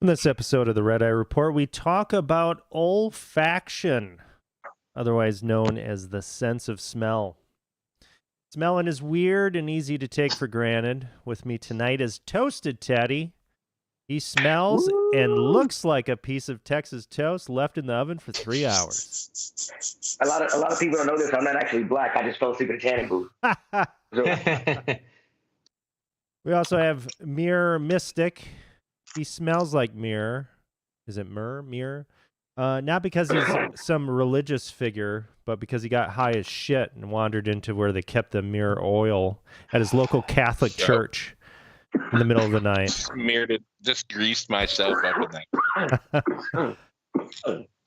In this episode of the Red Eye Report, we talk about olfaction, otherwise known as the sense of smell. Smellin is weird and easy to take for granted. With me tonight is Toasted Teddy. He smells and looks like a piece of Texas toast left in the oven for 3 hours. A lot of people don't know this. I'm not actually black. I just fell asleep in a tanning booth. We also have Mirror Mystic. He smells like Mirror. Is it Mirror? Not because he's some religious figure, but because he got high as shit and wandered into where they kept the mirror oil at his local Catholic church in the middle of the night. Mirrored, just greased myself up in that.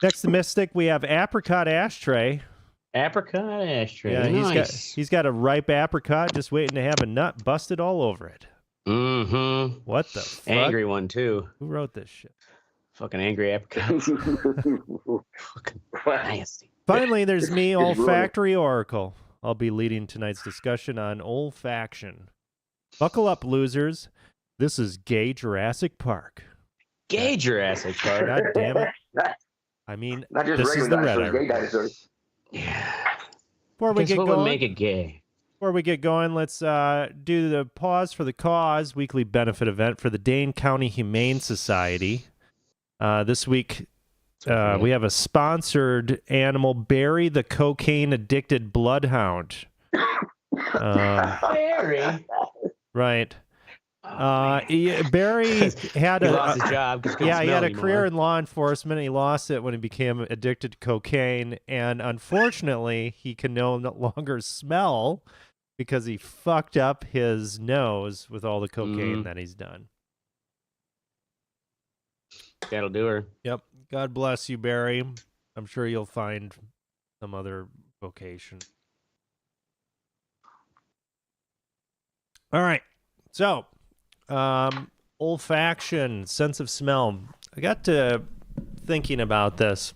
Next to Mystic, we have Apricot Ashtray. Apricot Ashtray. Yeah, nice. he's got a ripe apricot just waiting to have a nut busted all over it. Mm-hmm. What the fuck? Angry one, too. Who wrote this shit? Fucking angry apricot. Fucking nasty. Finally, there's me, Olfactory Oracle. I'll be leading tonight's discussion on olfaction. Buckle up, losers. This is Gay Jurassic Park. Gay Jurassic Park. God damn it. I mean, Not just this is the Red gay Eye. dinosaurs. Yeah. Before we Guess get what going, would make it gay? Before we get going, let's do the Pause for the Cause weekly benefit event for the Dane County Humane Society. This week, we have a sponsored animal, Barry the cocaine-addicted bloodhound. Barry? Right. Barry had He lost his job. he had a career in law enforcement. He lost it when he became addicted to cocaine, and unfortunately, he can no longer smell because he fucked up his nose with all the cocaine that he's done. That'll do her. Yep. God bless you, Barry. I'm sure you'll find some other vocation. All right. So, olfaction, sense of smell. I got to thinking about this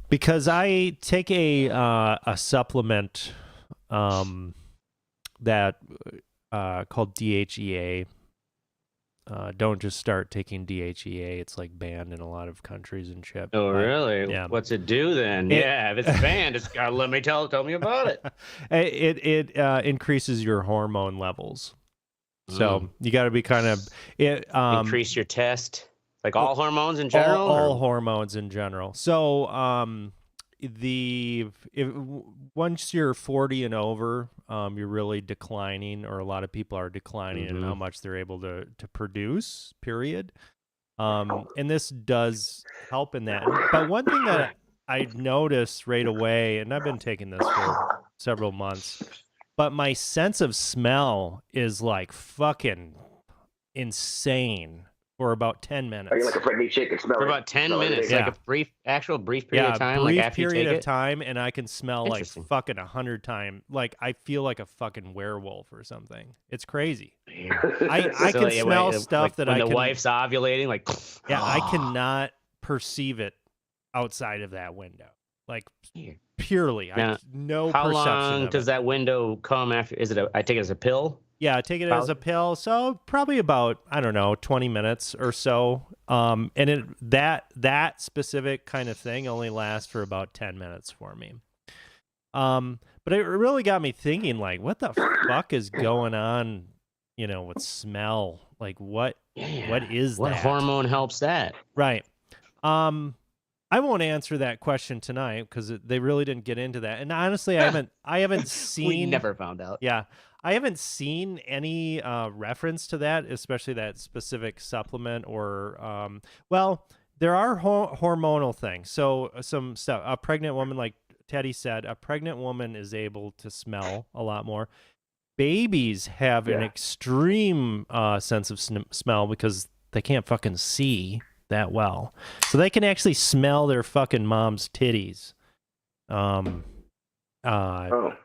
because I take a supplement that called DHEA. Don't just start taking DHEA. It's like banned in a lot of countries and shit. Oh, really? Yeah. What's it do then? If it's banned, it's got. Let me tell me about it. It increases your hormone levels. So you got to be kind of increase your test, like all hormones in general. All hormones in general. So once you're 40 and over, you're really declining, or a lot of people are declining in how much they're able to produce. Period. And this does help in that. But one thing that I noticed right away, and I've been taking this for several months, but my sense of smell is like fucking insane for about 10 minutes. Are you like a pregnant chick and smell For it? about 10 Smell minutes, it. like a brief period of time, brief like after period you take of time, and I can smell like Interesting. fucking 100 times. Like I feel like a fucking werewolf or something. It's crazy. it. I can smell stuff like that when I the can. wife's ovulating, like I cannot perceive it outside of that window. Like purely, Now, no How perception long of does it. that window come after? Is it? I take it as a pill. Yeah, take it as a pill. So probably about, I don't know, 20 minutes or so. And that specific kind of thing only lasts for about 10 minutes for me. But it really got me thinking, like, what the fuck is going on, with smell? Like, what is What that? hormone helps that? Right. I won't answer that question tonight because they really didn't get into that. And honestly, I haven't seen. We never found out. Yeah, I haven't seen any reference to that, especially that specific supplement or. Well, there are hormonal things. So some stuff. A pregnant woman, like Teddy said, a pregnant woman is able to smell a lot more. Babies have an extreme sense of smell because they can't fucking see that well, so they can actually smell their fucking mom's titties in the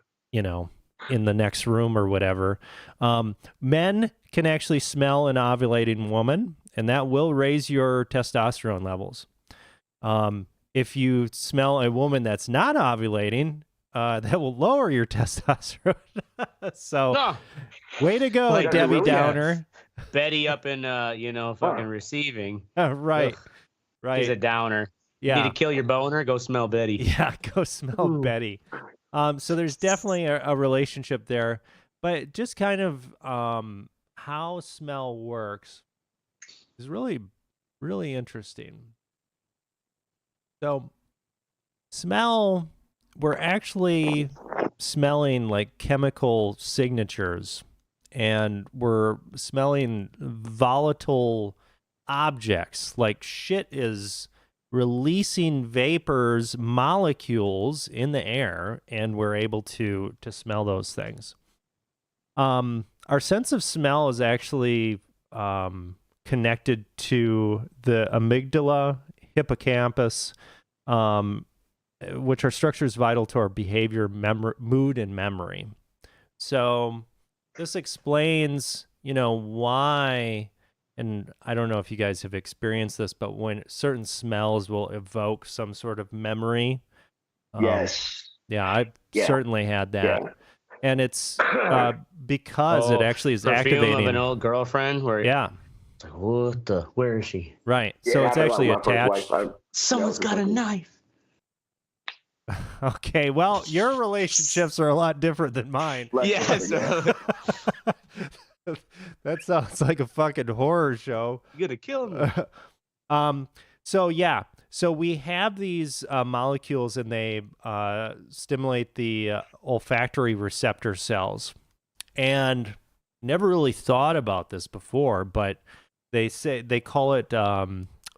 next room or whatever. Men can actually smell an ovulating woman, and that will raise your testosterone levels. If you smell a woman that's not ovulating, that will lower your testosterone. So way to go, Like, Debbie really? Downer. Betty up in fucking receiving. Right. Ugh, Right. she's a downer. Yeah. Need to kill your boner? Go smell Betty. Yeah, go smell Ooh. Betty. So there's definitely a relationship there, but just kind of how smell works is really, really interesting. So smell, we're actually smelling like chemical signatures, and we're smelling volatile objects, like shit is releasing vapors, molecules in the air, and we're able to smell those things. Our sense of smell is actually connected to the amygdala, hippocampus, which are structures vital to our behavior, mood, and memory. So this explains, why. And I don't know if you guys have experienced this, but when certain smells will evoke some sort of memory. Yes. Yeah, I've Yeah. certainly had that. Yeah. And it's because it actually is perfume activating. of an old girlfriend where Yeah, it's like, where is she? right. Yeah, So it it's happened actually with my first attached. wife. Someone's got a knife. Okay, well, your relationships are a lot different than mine. Yeah, so That sounds like a fucking horror show. you're gonna kill me. So we have these molecules, and they stimulate the olfactory receptor cells. And never really thought about this before, but they call it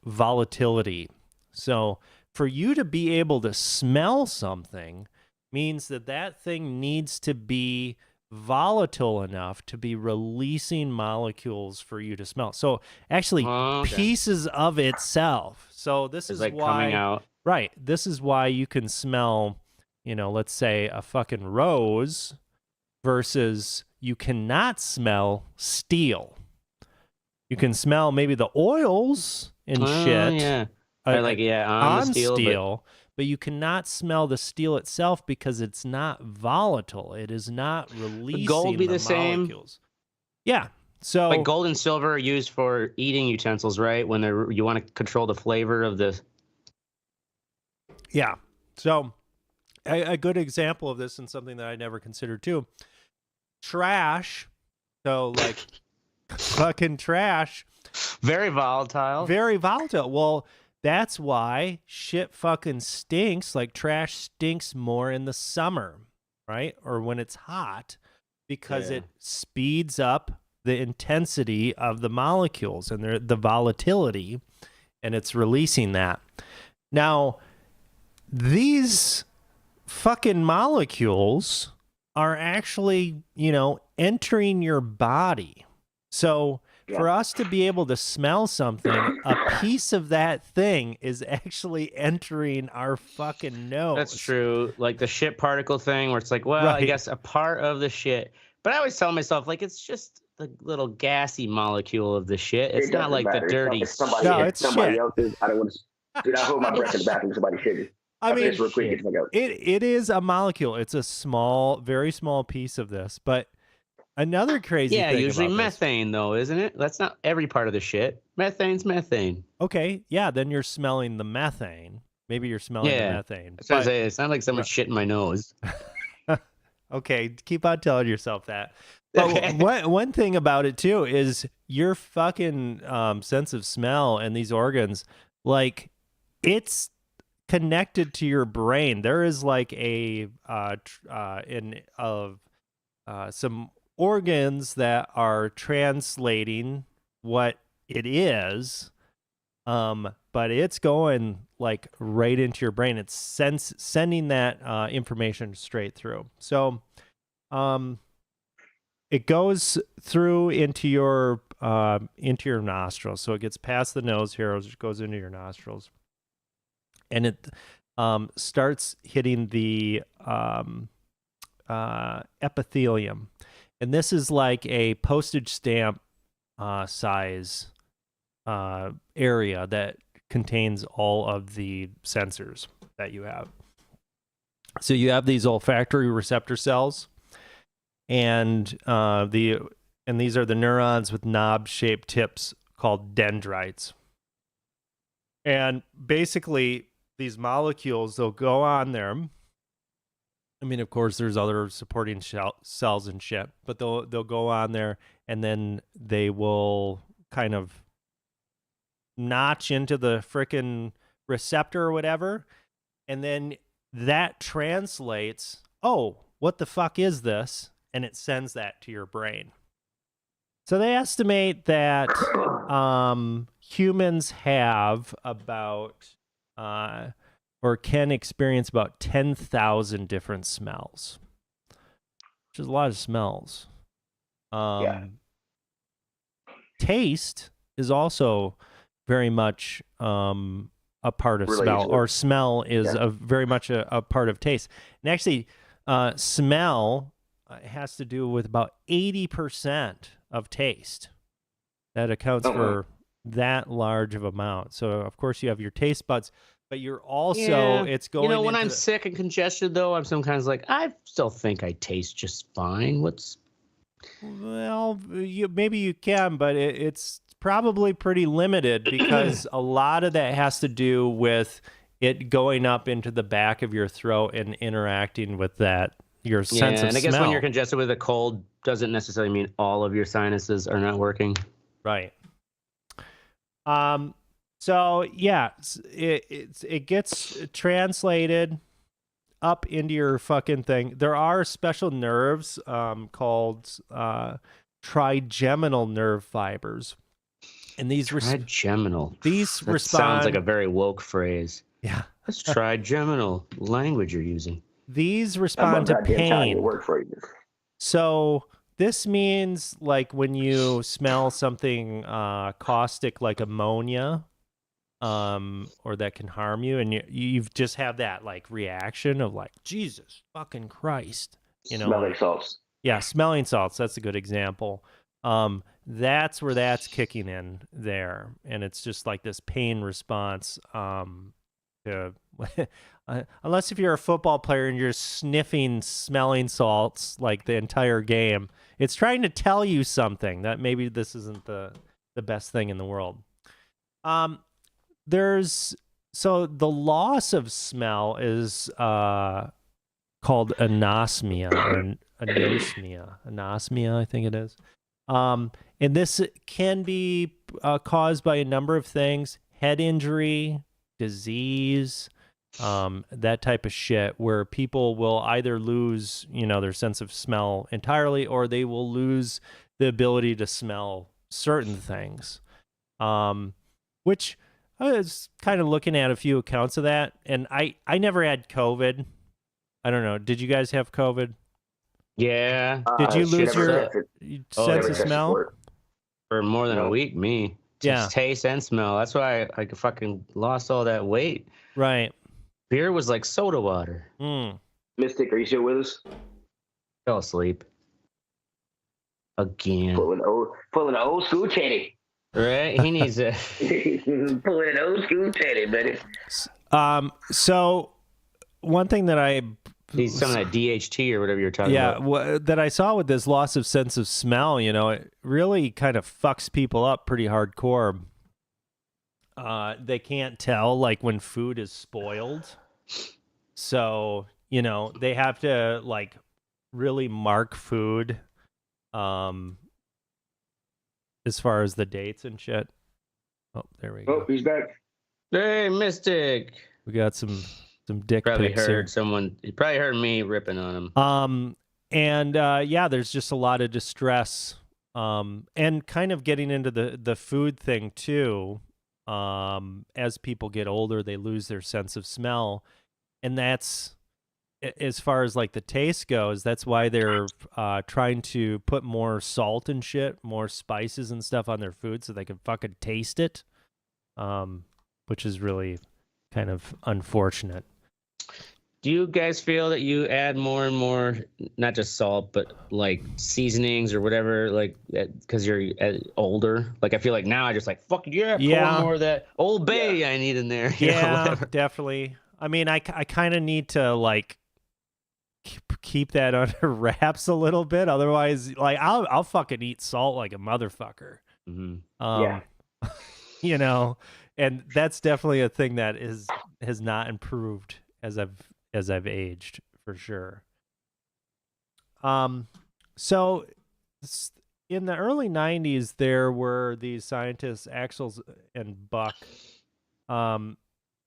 volatility. So for you to be able to smell something means that thing needs to be volatile enough to be releasing molecules for you to smell. So actually pieces of itself. So this It's is like why coming out. Right. This is why you can smell, let's say a fucking rose versus you cannot smell steel. You can smell maybe the oils and shit. Yeah. On the steel, but you cannot smell the steel itself because it's not volatile. It is not releasing gold be the same? molecules. Yeah. So like gold and silver are used for eating utensils, right? When you want to control the flavor of the. Yeah. So a good example of this, and something that I never considered too, trash. So like fucking trash. Very volatile. Very volatile. Well, that's why shit fucking stinks. Like trash stinks more in the summer, right? Or when it's hot, because it speeds up the intensity of the molecules and the volatility, and it's releasing that. Now, these fucking molecules are actually, entering your body. So for us to be able to smell something, a piece of that thing is actually entering our fucking nose. That's true. Like the shit particle thing where it's like, well, Right. I guess a part of the shit. But I always tell myself, like, it's just the little gassy molecule of the shit. It's not like the dirty. It's somebody, No, it's it's somebody shit. else's. I don't want to. Dude, I hold my breath in the bathroom. Somebody shitting. I mean, real quick, get the fuck out. it is a molecule. It's a small, very small piece of this. But another crazy Yeah, thing usually about this- methane, though, isn't it? That's not every part of the shit. Methane's methane. Okay, yeah, then you're smelling the methane. Maybe you're smelling the methane. That's what I But- say. It's not like someone's shit in my nose. Okay, keep on telling yourself that. But one thing about it too is your fucking sense of smell and these organs, like it's connected to your brain. There is like some organs that are translating what it is, but it's going like right into your brain. It's sending that information straight through. So it goes through into your nostrils. So it gets past the nose here, it goes into your nostrils, and it starts hitting the epithelium. And this is like a postage stamp size area that contains all of the sensors that you have. So you have these olfactory receptor cells, and the and these are the neurons with knob-shaped tips called dendrites. And basically, these molecules, they'll go on there. I mean, of course, there's other supporting cells and shit, but they'll go on there, and then they will kind of notch into the frickin' receptor or whatever, and then that translates, oh, what the fuck is this? And it sends that to your brain. So they estimate that humans have about or can experience about 10,000 different smells, which is a lot of smells. Taste is also very much a part of smell, or smell is very much a part of taste. And actually, smell has to do with about 80% of taste. That accounts for that large of amount. So, of course, you have your taste buds, but you're also, it's going when I'm sick and congested, though, I'm sometimes like, I still think I taste just fine. Well, maybe you can, but it's probably pretty limited because a lot of that has to do with it going up into the back of your throat and interacting with that, your sense of smell. And I guess when you're congested with a cold, doesn't necessarily mean all of your sinuses are not working. Right. So yeah, it gets translated up into your fucking thing. There are special nerves called trigeminal nerve fibers, and these trigeminal. These that respond. Sounds like a very woke phrase. Yeah, that's trigeminal language you're using. These respond to pain. Work for you. So this means like when you smell something caustic like ammonia, or that can harm you, and you've just have that like reaction of like, Jesus fucking Christ, Smelling salts. Yeah, smelling salts. That's a good example. That's where that's kicking in there, and it's just like this pain response. To unless if you're a football player and you're sniffing smelling salts like the entire game, it's trying to tell you something that maybe this isn't the best thing in the world. So the loss of smell is called anosmia or anosmia, I think it is. And this can be caused by a number of things: head injury, disease, that type of shit, where people will either lose, their sense of smell entirely, or they will lose the ability to smell certain things, which I was kind of looking at a few accounts of that, and I never had COVID. I don't know. Did you guys have COVID? Yeah. Did you lose your sense of smell? For more than a week, me. Yeah. Taste and smell. That's why I fucking lost all that weight. Right. Beer was like soda water. Mystic, are you still with us? Fell asleep. Again. Pulling an old school Teddy. Right? He needs a... Pulling an old school Teddy, buddy. So one thing that I... He's some of that DHT or whatever you're talking about. Yeah, that I saw with this loss of sense of smell, it really kind of fucks people up pretty hardcore. They can't tell like when food is spoiled. So, they have to like really mark food as far as the dates and shit. Oh, there we go. Oh, he's back. Hey, Mystic. We got some dick probably pics heard here. Someone. He probably heard me ripping on him. And there's just a lot of distress. And kind of getting into the food thing too. As people get older, they lose their sense of smell, and that's, as far as like the taste goes, that's why they're trying to put more salt and shit, more spices and stuff on their food so they can fucking taste it, which is really kind of unfortunate. Do you guys feel that you add more and more, not just salt, but like seasonings or whatever, like because you're older? Like I feel like now I just like, fuck yeah, pour more of that Old Bay I need in there. Yeah, definitely. I mean, I kind of need to like keep that under wraps a little bit. Otherwise, like I'll fucking eat salt like a motherfucker. Yeah. You know, and that's definitely a thing that has not improved as I've aged, for sure. So in the early 90s, there were these scientists, Axel and Buck.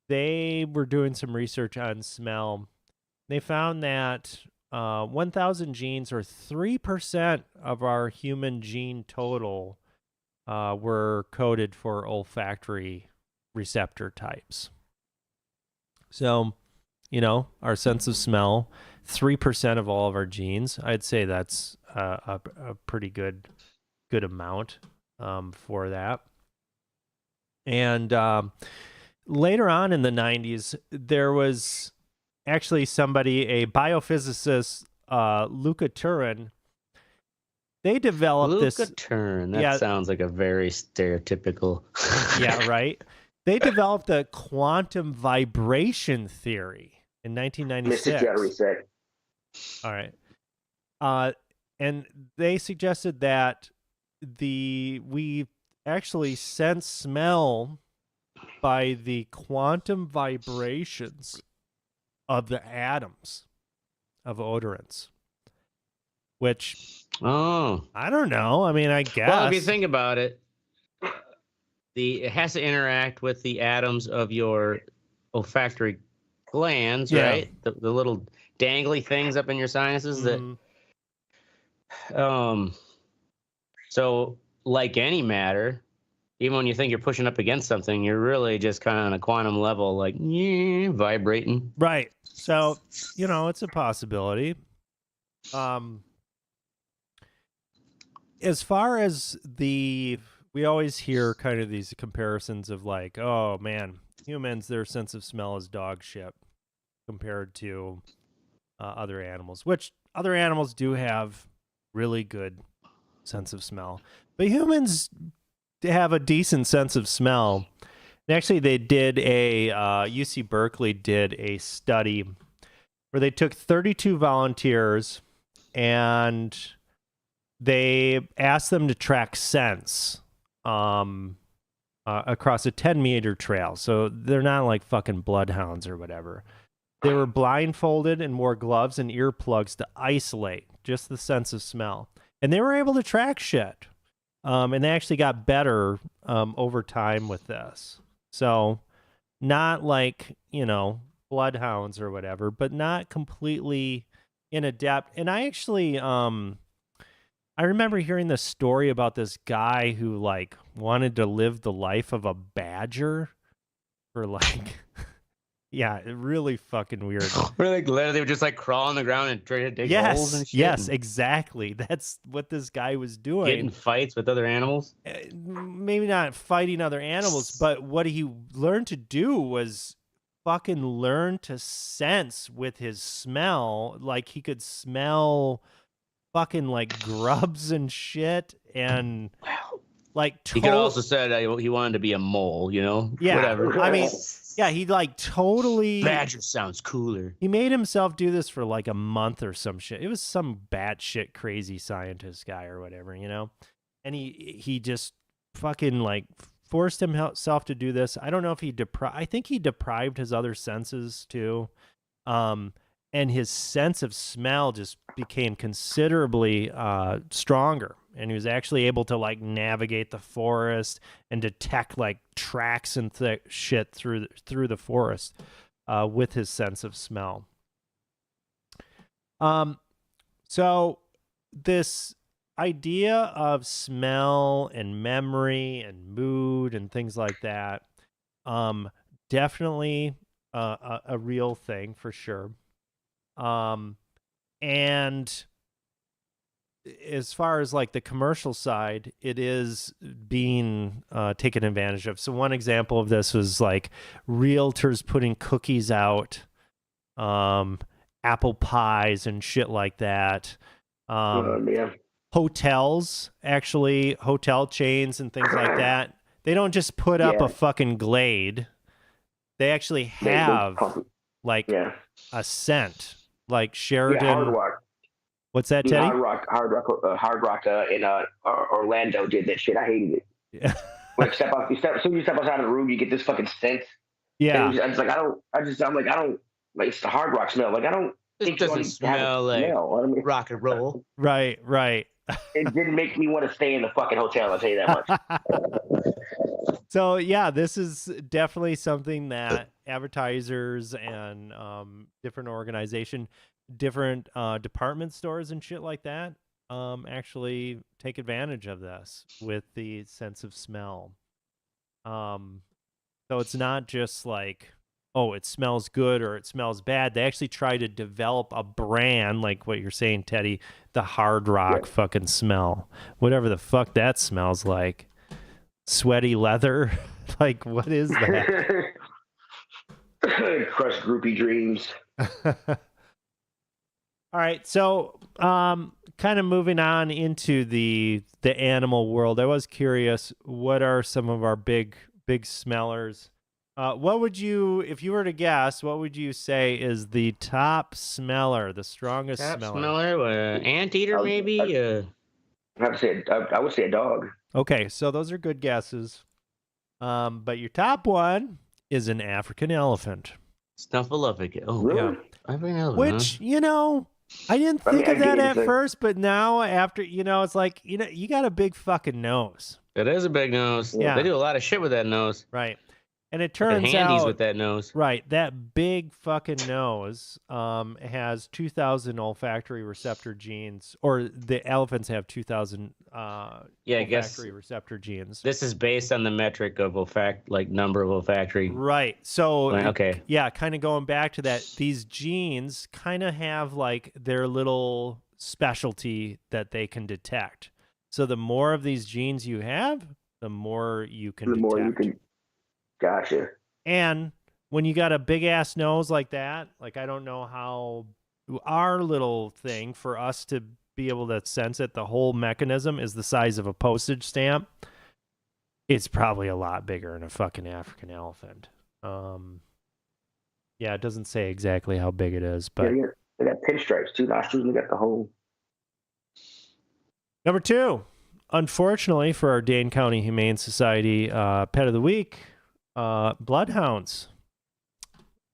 They were doing some research on smell. They found that 1,000 genes, or 3% of our human gene total, were coded for olfactory receptor types. So, you know, our sense of smell, 3% of all of our genes. I'd say that's a pretty good amount for that. And later on in the 90s, there was actually a biophysicist, Luca Turin. They developed Luca Turin. That sounds like a very stereotypical. Yeah, right. They developed the quantum vibration theory in 1996. Mr. Jerry said. All right. And they suggested that we actually sense smell by the quantum vibrations of the atoms of odorants, which I don't know. I mean, I guess. Well, if you think about it, it has to interact with the atoms of your olfactory glands, right? The little dangly things up in your sinuses so like any matter, even when you think you're pushing up against something, you're really just kind of on a quantum level, like vibrating. Right. So, you know, it's a possibility. As far as we always hear kind of these comparisons of like, oh man, humans, their sense of smell is dog shit compared to other animals, which other animals do have really good sense of smell, but humans have a decent sense of smell. And actually, they did UC Berkeley did a study where they took 32 volunteers and they asked them to track scents across a 10-meter trail. So they're not like fucking bloodhounds or whatever. They were blindfolded and wore gloves and earplugs to isolate just the sense of smell. And they were able to track shit. And they actually got better over time with this. So not like, you know, bloodhounds or whatever, but not completely inadept. And I actually, I remember hearing this story about this guy who like wanted to live the life of a badger for like, yeah, really fucking weird. Really, they would just like crawl on the ground and try to dig holes and shit. Yes, exactly. That's what this guy was doing. Getting fights with other animals? Maybe not fighting other animals, but what he learned to do was fucking learn to sense with his smell. Like he could smell fucking like grubs and shit, and like he could also said he wanted to be a mole, you know? Yeah, whatever. I mean, yeah, he like totally badger sounds cooler. He made himself do this for like a month or some shit. It was some batshit crazy scientist guy or whatever, you know? And he just fucking like forced himself to do this. I don't know if I think he deprived his other senses too. And his sense of smell just became considerably stronger. And he was actually able to like navigate the forest and detect like tracks and shit through the forest with his sense of smell. So this idea of smell and memory and mood and things like that, definitely a real thing for sure. And as far as like the commercial side, it is being taken advantage of. So one example of this was like realtors putting cookies out, apple pies and shit like that. Yeah. Hotels, actually, hotel chains and things like that. They don't just put up a fucking Glade. They actually have like a scent like Sheridan. Yeah, Hard Rock. What's that, Teddy? Hard Rock in Orlando did that shit. I hated it. Yeah. When as soon as you step outside of the room, you get this fucking scent. Yeah. And I'm like, I don't like it's the Hard Rock smell. Like I don't. This think you doesn't want to have a smell like smell. I mean, rock and roll. Right. it didn't make me want to stay in the fucking hotel. I'll tell you that much. So yeah, this is definitely something that advertisers and different different department stores and shit like that actually take advantage of this with the sense of smell. So it's not just like, oh, it smells good or it smells bad. They actually try to develop a brand, like what you're saying, Teddy, the Hard Rock fucking smell. Whatever the fuck that smells like. Sweaty leather? Like, what is that? Crushed groupie dreams. All right, so kind of moving on into the animal world. I was curious, what are some of our big smellers? What would you, if you were to guess, what would you say is the top smeller, the strongest smeller? Anteater, maybe? I would say a dog. Okay, so those are good guesses. But your top one is an African elephant. Snuffleupagus. Oh, Really? Yeah. African elephant. Which, I didn't think of that at first, but now after, it's like, you got a big fucking nose. It is a big nose. Yeah. They do a lot of shit with that nose. Right. And it The turns handies out, with that nose. right, that big fucking nose has 2,000 olfactory receptor genes, or the elephants have 2,000 Yeah, I guess olfactory receptor genes. this is based on the metric of number of olfactory. Right. So, Okay. yeah, kind of going back to that, these genes kind of have like their little specialty that they can detect. So the more of these genes you have, the more you can detect. More you can. Gotcha. And when you got a big ass nose like that, like I don't know how our little thing for us to be able to sense it, the whole mechanism is the size of a postage stamp. It's probably a lot bigger than a fucking African elephant. Yeah, it doesn't say exactly how big it is, but Yeah, they got pinstripes, 2 nostrils, and they got the whole. Number 2, unfortunately for our Dane County Humane Society pet of the week, bloodhounds.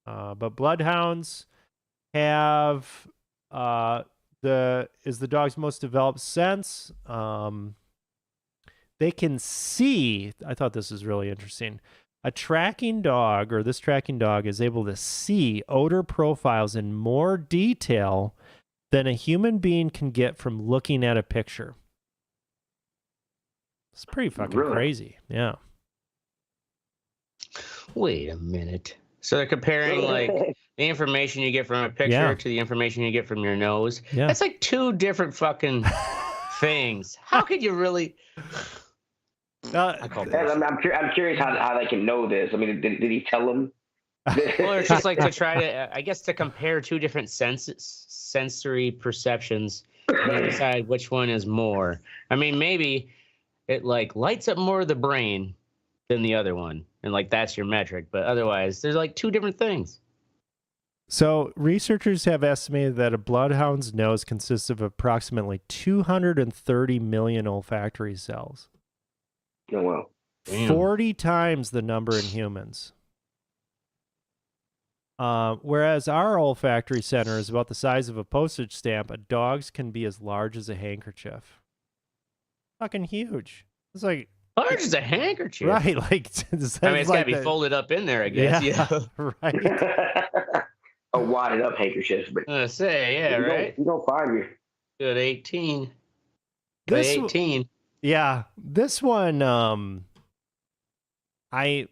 But bloodhounds have the dog's most developed sense. They can see. I thought this was really interesting. This tracking dog is able to see odor profiles in more detail than a human being can get from looking at a picture. It's pretty fucking crazy. Yeah. Wait a minute. So they're comparing like the information you get from a picture to the information you get from your nose. Yeah. That's like 2 different fucking things. How could you really? I'm curious how they can know this. I mean, did he tell them? Well, it's just like to try to, I guess, to compare 2 different sensory perceptions and then decide which one is more. I mean, maybe it like lights up more of the brain than the other one, and like that's your metric. But otherwise, there's like 2 different things. So researchers have estimated that a bloodhound's nose consists of approximately 230 million olfactory cells. Oh, wow. Damn. 40 times the number in humans. Whereas our olfactory center is about the size of a postage stamp, a dog's can be as large as a handkerchief. Fucking huge. It's like large as a handkerchief. right, like it's gotta be folded up 18. I guess. Yeah. Right. A wadded up handkerchief, but right. You don't find you. Good 18. This 18. Yeah, this one, it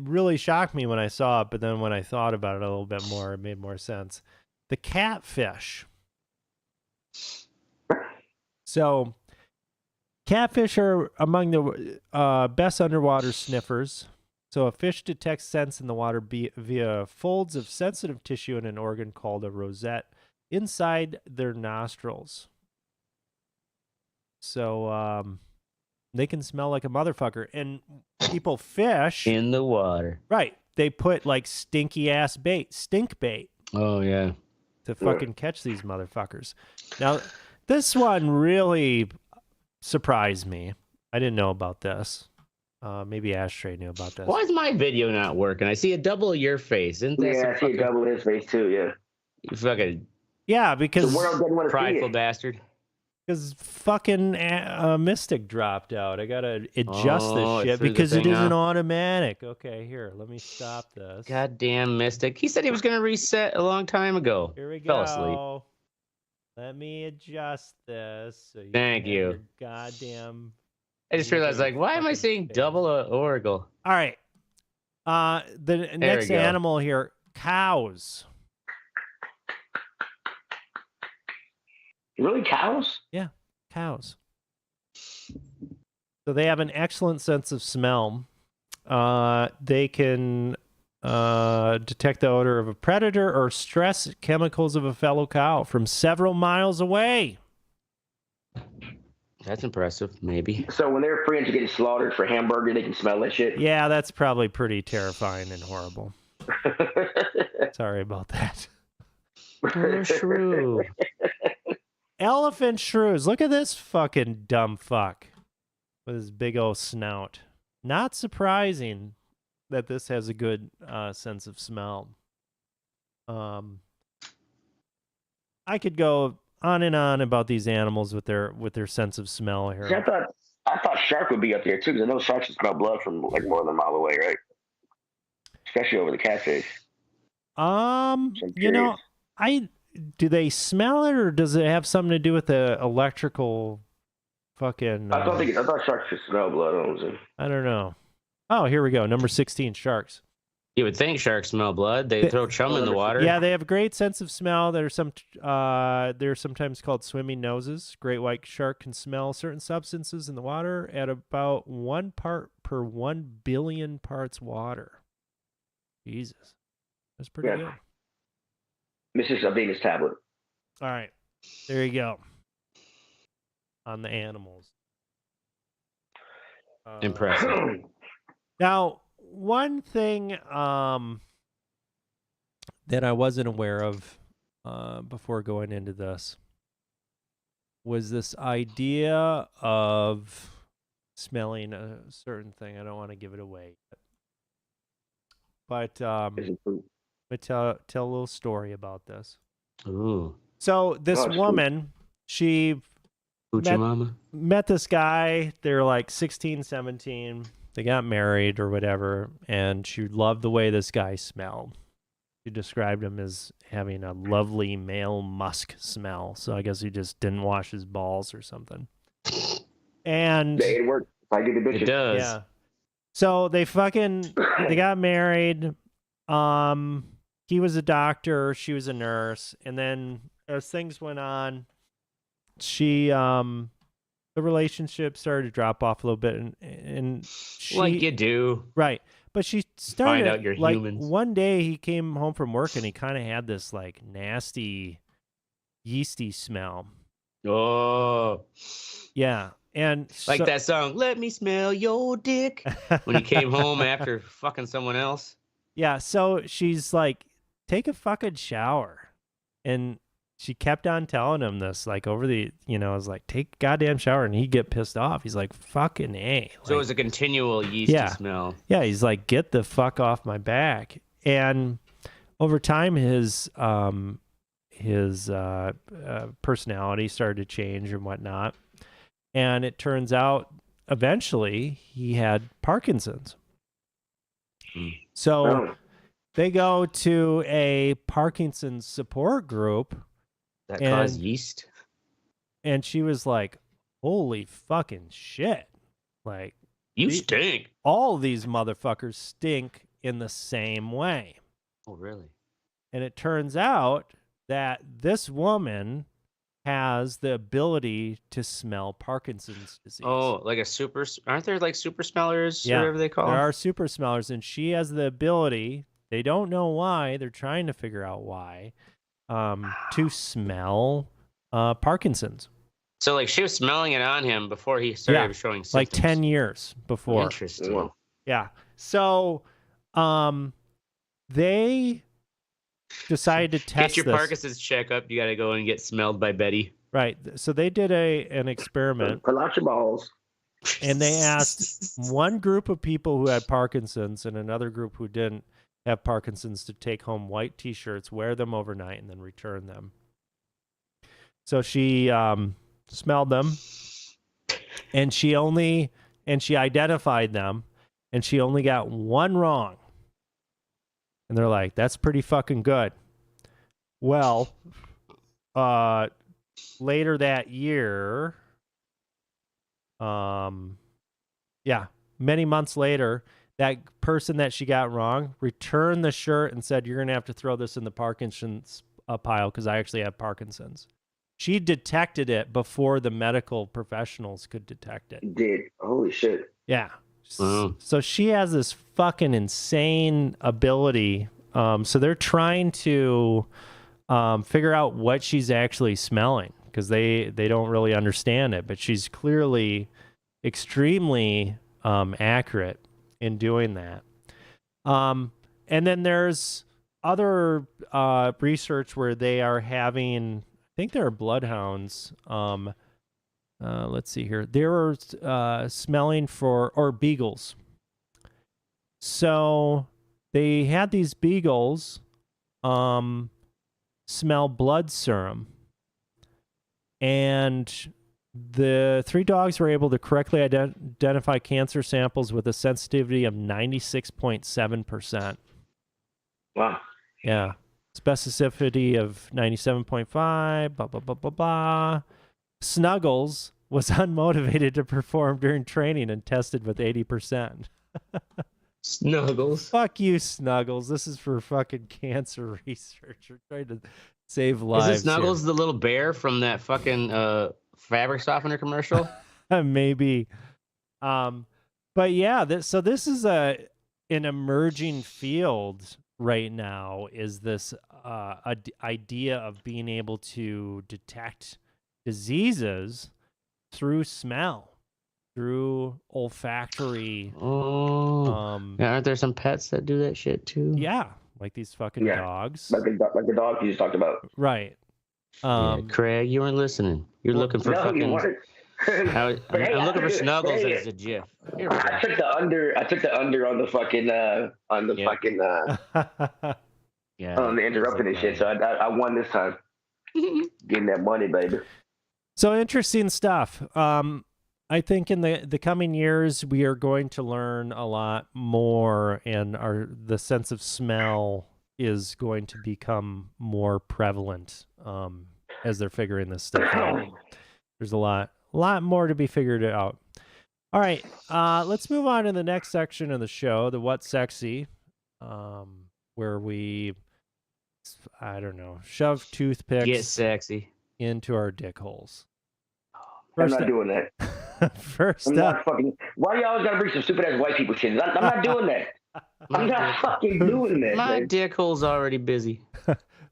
really shocked me when I saw it, but then when I thought about it a little bit more, it made more sense. The catfish. So, catfish are among the best underwater sniffers. So, a fish detects scents in the water via folds of sensitive tissue in an organ called a rosette inside their nostrils. So, they can smell like a motherfucker. And people fish in the water. Right. They put like stinky ass bait, stink bait. Oh, yeah. to fucking catch these motherfuckers. Now, this one really surprised me. I didn't know about this. Maybe Ashtray knew about this. Why is my video not working? I see a double of your face. Isn't that Yeah, I see a double in his face too. Yeah. You fucking Yeah, because The world doesn't want to see prideful it. bastard. because fucking Mystic dropped out. I gotta adjust Oh, this it shit threw the because it thing isn't off. automatic. Okay, here, let me stop this. Goddamn Mystic. He said he was gonna reset a long time ago. Here we go. Fell asleep. Let me adjust this. So Thank can have you. your goddamn. I just realized, like, why am I Fucking seeing face. double a Oracle? All right. The next go. animal here, cows. Really, cows? Cows. So they have an excellent sense of smell. They can detect the odor of a predator or stress chemicals of a fellow cow from several miles away. That's impressive, maybe. So when they're friends getting slaughtered for hamburger, they can smell that shit. Yeah, that's probably pretty terrifying and horrible. Sorry about that. Oh, shrew. Elephant shrews. Look at this fucking dumb fuck with his big old snout. Not surprising that this has a good sense of smell. I could go on and on about these animals with their sense of smell See, here. I thought shark would be up there too, because I know sharks can smell blood from like more than a mile away, right? Especially over the catfish. So I'm You know, curious. do they smell it or does it have something to do with the electrical fucking? I thought sharks could smell blood. I don't know. Oh, here we go. Number 16, sharks. You would think sharks smell blood. They throw chum in the water. Yeah, they have a great sense of smell. They're sometimes called swimming noses. Great white shark can smell certain substances in the water at about 1 part per 1 billion parts water. Jesus, that's pretty Yeah. good. Mrs. Avina's tablet. All right, there you go. On the animals. Impressive. Now, one thing that I wasn't aware of before going into this was this idea of smelling a certain thing. I don't want to give it away, but Is it food? let me tell a little story about this. Ooh. So this Oh, it's woman, she Hoochie mama. met this guy. They're like 16, 17. They got married or whatever, and she loved the way this guy smelled. She described him as having a lovely male musk smell. So I guess he just didn't wash his balls or something. And It worked. If I get the bitches. It does. yeah. So they got married. He was a doctor, she was a nurse, and then as things went on, the relationship started to drop off a little bit, and she, Like you do. right. But she started, Find out you're like, humans. one day he came home from work and he kind of had this like nasty, yeasty smell. Oh. Yeah, and Like so, that song, Let Me Smell Your Dick. When he came home after fucking someone else. Yeah, so she's like, take a fucking shower. And she kept on telling him this, like, over the, I was like, take a goddamn shower. And he'd get pissed off. He's like, fucking A. So it was a continual yeasty Yeah. smell. Yeah, he's like, get the fuck off my back. And over time, his personality started to change and whatnot. And it turns out, eventually, he had Parkinson's. So Oh. they go to a Parkinson's support group, That And- caused yeast. and she was like, holy fucking shit. Like, You The- stink. all these motherfuckers stink in the same way. Oh, really? And it turns out that this woman has the ability to smell Parkinson's disease. Oh, like a super. Aren't there like super smellers Yeah, or whatever they call there them? are super smellers, and she has the ability, they don't know why, they're trying to figure out why, to smell Parkinson's. So, like, she was smelling it on him before he started Yeah, showing symptoms. Like 10 years before. Interesting. Yeah. So they decided to test Get your this. Parkinson's checkup. You got to go and get smelled by Betty. Right. So they did an experiment. Pull out your balls. And they asked one group of people who had Parkinson's and another group who didn't have Parkinson's to take home white T-shirts, wear them overnight, and then return them. So she smelled them, and she identified them, and she only got one wrong. And they're like, "That's pretty fucking good." Well, later that year, many months later, that person that she got wrong returned the shirt and said, "You're going to have to throw this in the Parkinson's pile because I actually have Parkinson's." She detected it before the medical professionals could detect it. Did. Holy shit. Yeah. Wow. So she has this fucking insane ability. So they're trying to figure out what she's actually smelling because they don't really understand it, but she's clearly extremely accurate in doing that. And then there's other research where they are having, I think there are bloodhounds. Let's see here. They were smelling for beagles. So they had these beagles smell blood serum. And the 3 dogs were able to correctly identify cancer samples with a sensitivity of 96.7%. Wow. Yeah. Specificity of 97.5, blah, blah, blah, blah, blah. Snuggles was unmotivated to perform during training and tested with 80%. Snuggles. Fuck you, Snuggles. This is for fucking cancer research. We're trying to save lives. Is it Snuggles the little bear from that fucking fabric softener commercial? Maybe. But yeah, so this is an emerging field right now, is this idea of being able to detect diseases through smell, through olfactory. Aren't there some pets that do that shit too? Yeah, like these fucking dogs. Like the dog you just talked about. Right. Craig, you weren't listening. You're looking for fucking. You weren't. I'm looking for Snuggles as a GIF. Here we go. I took the under on the fucking Yeah. on the interrupting and shit. So I won this time. Getting that money, baby. So interesting stuff. I think in the coming years we are going to learn a lot more, and the sense of smell is going to become more prevalent as they're figuring this stuff out. There's a lot more to be figured out. All right, let's move on to the next section of the show, the What's Sexy, where we, I don't know, shove toothpicks Get sexy into our dick holes. I'm not doing that. First I'm up, not fucking. Why do you always gotta bring some stupid ass white people shit? I'm not doing that. I'm not fucking doing that. My man. dick hole's already busy.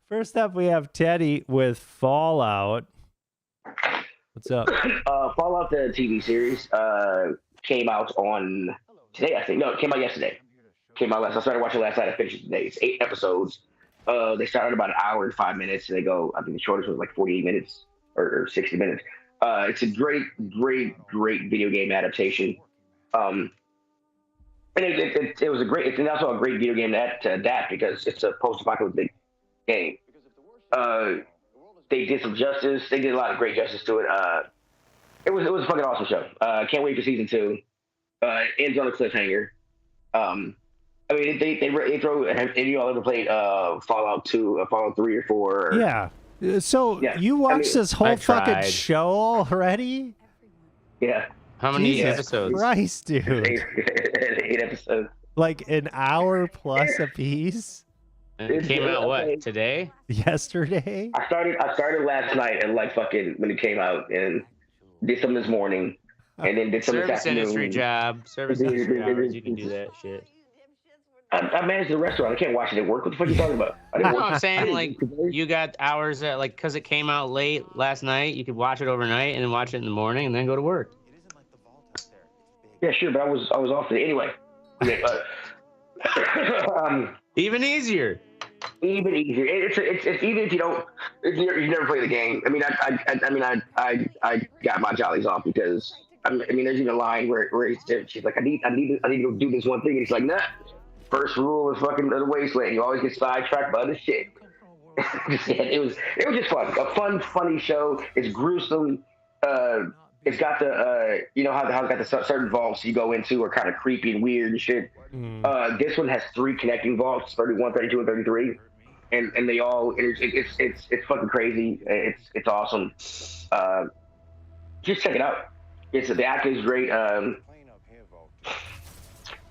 First up, we have Teddy with Fallout. What's up? Fallout, the TV series, came out on today, I think. No, it came out yesterday. Came out last. I started watching last night. I finished it today. It's 8 episodes. They started about an hour and 5 minutes, and they go. I think the shortest was like 48 minutes or 60 minutes. It's a great video game adaptation. And it was a great. It's also a great video game to adapt because it's a post-apocalyptic game. They did some justice. They did a lot of great justice to it. It was a fucking awesome show. Can't wait for season 2. Ends on a cliffhanger. I mean, they throw. Have any of y'all ever played Fallout 2, Fallout 3 or 4? Yeah. So you watched this whole fucking show already? Yeah. How many Jesus episodes? Christ, dude. 8 episodes. Like an hour plus a piece? It came out what, today? Yesterday? I started last night and like fucking when it came out, and did some this morning, and then did some this Service afternoon. industry job. Service industry hours. You can do that shit. I managed the restaurant. I can't watch it at work. What the fuck are you talking about? I didn't No, work. I'm saying like you got hours that like because it came out late last night. You could watch it overnight and then watch it in the morning and then go to work. Yeah, sure, but I was off today anyway. Okay, Even easier. even easier. It's even if you don't, if you never play the game. I mean, I got my jollies off because I mean, there's even a line where she's like, I need to do this one thing, and he's like, nah. First rule of fucking the wasteland, you always get sidetracked by other shit. It was just fun, a funny show. It's gruesome. Uh, it's got the you know how it's got the certain vaults you go into are kind of creepy and weird and shit. This one has 3 connecting vaults, 31, 32, and 33, and they all it's fucking crazy. It's awesome. Just check it out. The acting is great.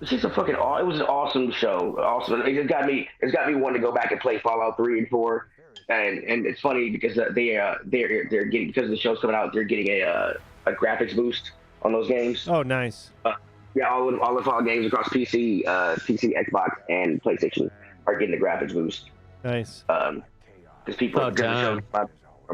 It's just a fucking. It was an awesome show. Awesome. It's got me wanting to go back and play Fallout 3 and 4. And it's funny because they're getting, because the show's coming out, they're getting a graphics boost on those games. Oh, nice. Yeah, all of Fallout games across PC, Xbox, and PlayStation are getting the graphics boost. Nice. Because people are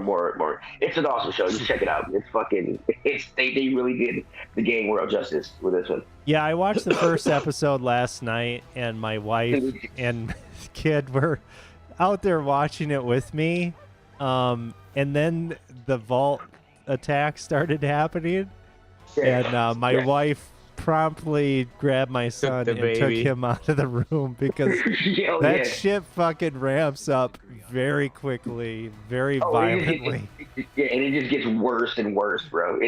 more. It's an awesome show. You should check it out. They really did the game world justice with this one. Yeah, I watched the first episode last night, and my wife and kid were out there watching it with me. And then the vault attack started happening, and my wife promptly grabbed my son and took him out of the room because that shit fucking ramps up very quickly, very violently. And it just gets worse and worse, bro.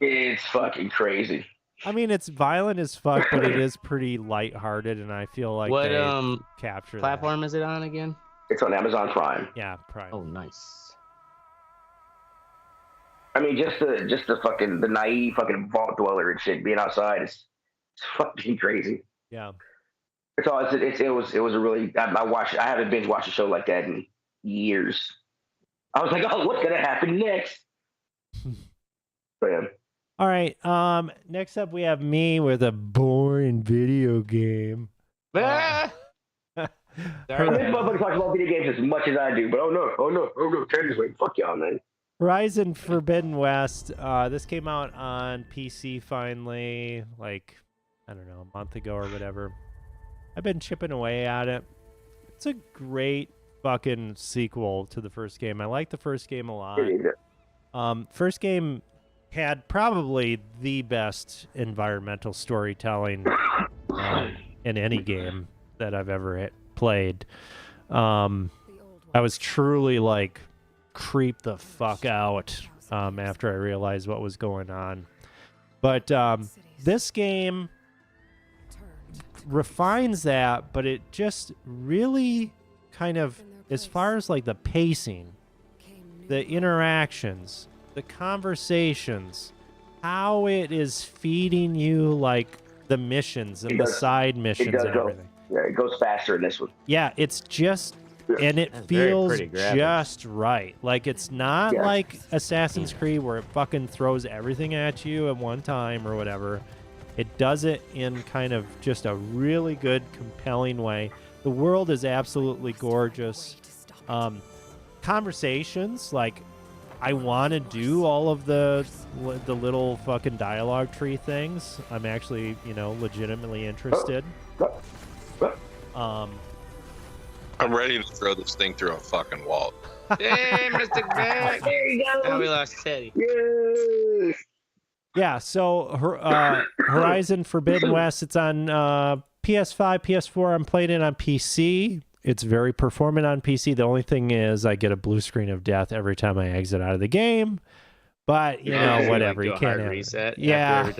It's fucking crazy. I mean, it's violent as fuck, but it is pretty lighthearted, and I feel like what they capture platform that. Is it on again? It's on Amazon Prime. Yeah, Prime. Oh, nice. I mean, just the naive fucking vault dweller and shit being outside is fucking crazy. Yeah. It was a really I haven't binge watched a show like that in years. I was like, oh, what's gonna happen next? So, yeah. All right. Next up, we have me with a boring video game. This motherfucker talks about video games as much as I do, but oh no, turn this way. Fuck y'all, man. Horizon Forbidden West. This came out on PC finally, like, I don't know, a month ago or whatever. I've been chipping away at it. It's a great fucking sequel to the first game. I like the first game a lot. First game had probably the best environmental storytelling in any game that I've ever played. I was truly like creeped the fuck out after I realized what was going on. But this game refines that, but it just really kind of, as far as like the pacing, the interactions, the conversations, how it is feeding you like the missions and the side missions and everything. Yeah, it goes faster in this one. Yeah, it's just, and it feels just right. Like, it's not like Assassin's Creed where it fucking throws everything at you at one time or whatever. It does it in kind of just a really good, compelling way. The world is absolutely gorgeous. Conversations, like, I want to do all of the little fucking dialogue tree things. I'm actually, legitimately interested. I'm ready to throw this thing through a fucking wall. Hey, Mr. Back. There you go. Now we lost Teddy. Yes. Yeah, so Horizon Forbidden West, it's on PS5, PS4. I'm playing it on PC. It's very performant on PC. The only thing is I get a blue screen of death every time I exit out of the game. But, whatever. You can't reset. Yeah.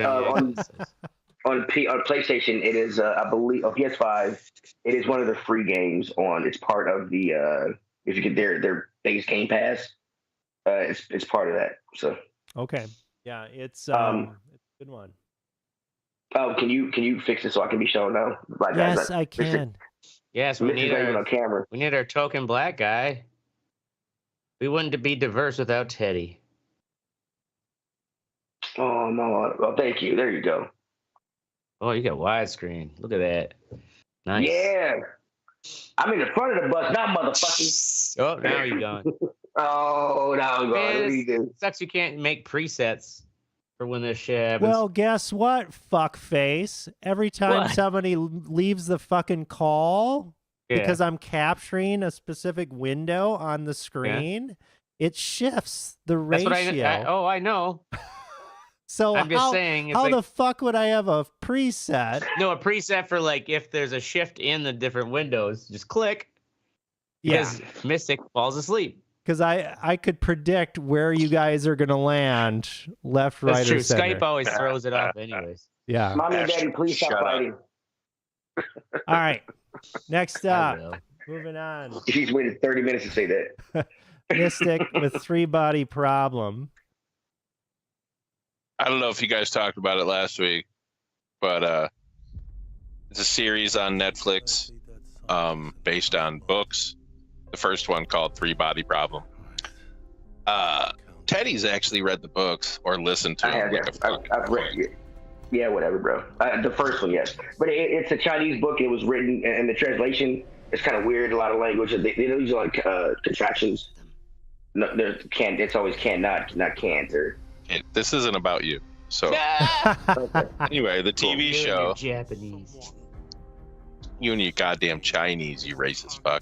On PlayStation, it is, I believe, on PS5, it is one of the free games on. It's part of the, if you get their base Game Pass, it's part of that. So. Okay. Yeah, it's a good one. Oh, can you fix it so I can be shown now? Yes, I can. Yes, we need our token black guy. We wouldn't be diverse without Teddy. Oh no! Well, thank you. There you go. Oh, you got widescreen. Look at that. Nice. Yeah. I'm in the front of the bus now, motherfucker. Oh, now you're gone. Oh, now I'm gone. It sucks you can't make presets for when this shit happens. Well, guess what, fuckface? Every time somebody leaves the fucking call, because I'm capturing a specific window on the screen, it shifts the That's ratio. what I know. So I'm just saying, how the fuck would I have a preset? No, a preset for like if there's a shift in the different windows, just click. Because Mystic falls asleep. Because I could predict where you guys are gonna land, left, right, That's true. or center. Skype always throws it off, anyways. Yeah. Mommy and Daddy, please stop fighting. All right. Next up, moving on. He's waited 30 minutes to say that. Mystic with 3-body problem. I don't know if you guys talked about it last week, but it's a series on Netflix based on books. The first one called 3-Body Problem. Teddy's actually read the books or listened to them. I've read it. Yeah, whatever, bro. The first one, yes. But it's a Chinese book. It was written, and the translation is kind of weird. A lot of language. They use like contractions. No, can't. It's always cannot, not can't. Or this isn't about you. So anyway, the TV show. Japanese. You and your goddamn Chinese, you racist fuck.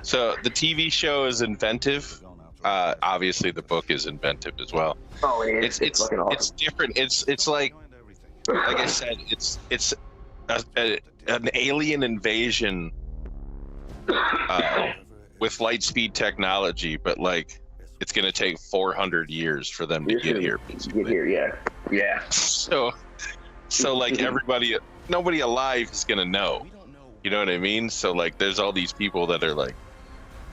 So the TV show is inventive. Obviously, the book is inventive as well. Oh, it is. It's fucking awesome. It's different. It's like I said, it's an alien invasion with light speed technology, but like it's gonna take 400 years for them to get here. Get here, yeah. So like nobody alive is gonna know. You know what I mean? So like, there's all these people that are like,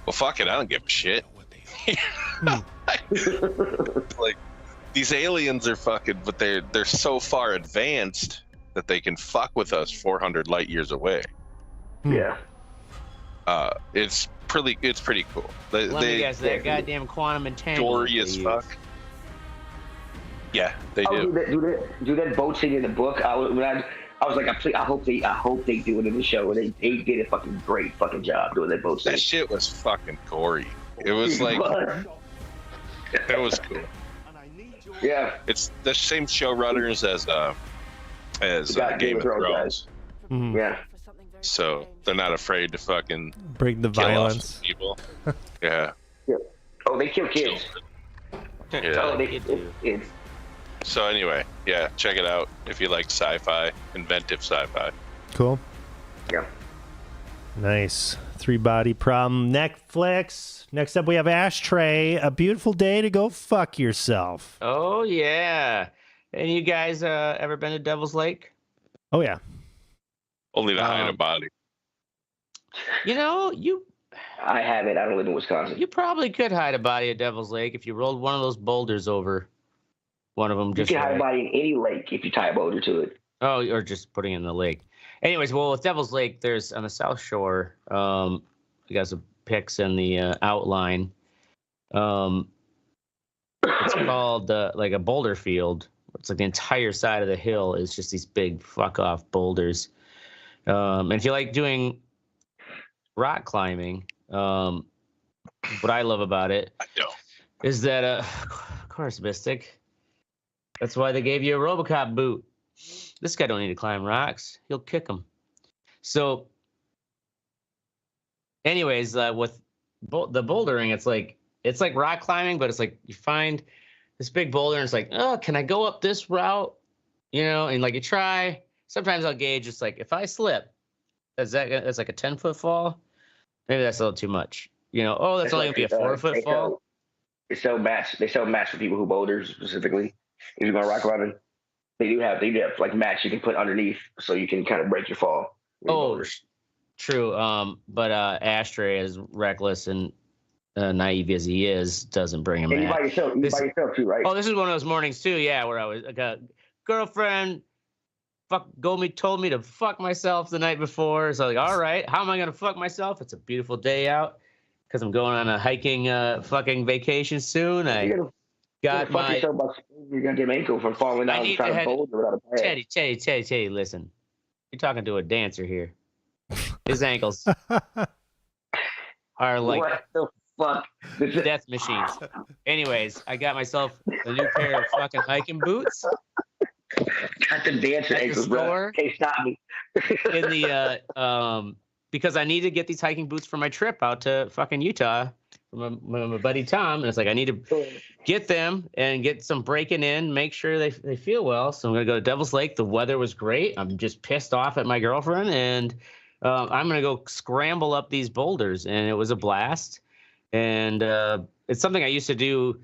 well, fuck it, I don't give a shit. Like, these aliens are fucking, but they're so far advanced that they can fuck with us 400 light years away. Yeah. It's pretty cool. Let me guess, that goddamn quantum entanglement. Gory as fuck. Yeah, they do. Do that boat scene in the book. I was like, I hope they do it in the show. And they did a fucking great fucking job doing that boat scene. That shit was fucking gory. It was like, it was cool. Yeah. It's the same showrunners as Game of Thrones. Mm-hmm. Yeah. So they're not afraid to fucking bring the violence. People. Yeah. Oh, they kill kids. Yeah. Oh, they kill kids. So anyway, yeah, check it out if you like sci-fi, inventive sci-fi. Cool. Yeah. Nice. 3-body problem. Netflix. Next up, we have Ashtray. A beautiful day to go fuck yourself. Oh yeah. And you guys ever been to Devil's Lake? Oh yeah. Only to hide a body. You know, I haven't. I don't live in Wisconsin. You probably could hide a body at Devil's Lake if you rolled one of those boulders over one of them. You can hide a body in any lake if you tie a boulder to it. Oh, or just putting it in the lake. Anyways, well, with Devil's Lake, there's on the South Shore. You got some pics in the outline. It's called like a boulder field. It's like the entire side of the hill is just these big fuck off boulders. And if you like doing rock climbing, what I love about it is that, of course, Mystic. That's why they gave you a RoboCop boot. This guy don't need to climb rocks. He'll kick them. So, anyways, with the bouldering, it's like rock climbing, but it's like you find this big boulder and it's like, oh, can I go up this route? You know, and like you try. Sometimes I'll gauge. It's like if I slip, that's like a 10-foot fall. Maybe that's a little too much. You know, oh, that's only gonna be a 4-foot fall. They sell mats for people who boulder specifically. If you're going rock climbing, they do have like mats you can put underneath so you can kind of break your fall. Oh, true. But Ashtray, as reckless and naive as he is, doesn't bring him. And you by yourself too, right? Oh, this is one of those mornings too. Yeah, where I got girlfriend. Told me to fuck myself the night before. So like, all right, how am I gonna fuck myself? It's a beautiful day out because I'm going on a hiking fucking vacation soon. You're gonna get ankle from falling down and trying to boulder without a pad. Teddy, listen. You're talking to a dancer here. His ankles are like what the fuck? Death machines. Anyways, I got myself a new pair of fucking hiking boots. Got the dancer ankles, bro. Can't stop me. In the because I need to get these hiking boots for my trip out to fucking Utah from my buddy Tom. And it's like, I need to get them and get some breaking in, make sure they feel well. So I'm going to go to Devil's Lake. The weather was great. I'm just pissed off at my girlfriend. And I'm going to go scramble up these boulders. And it was a blast. And it's something I used to do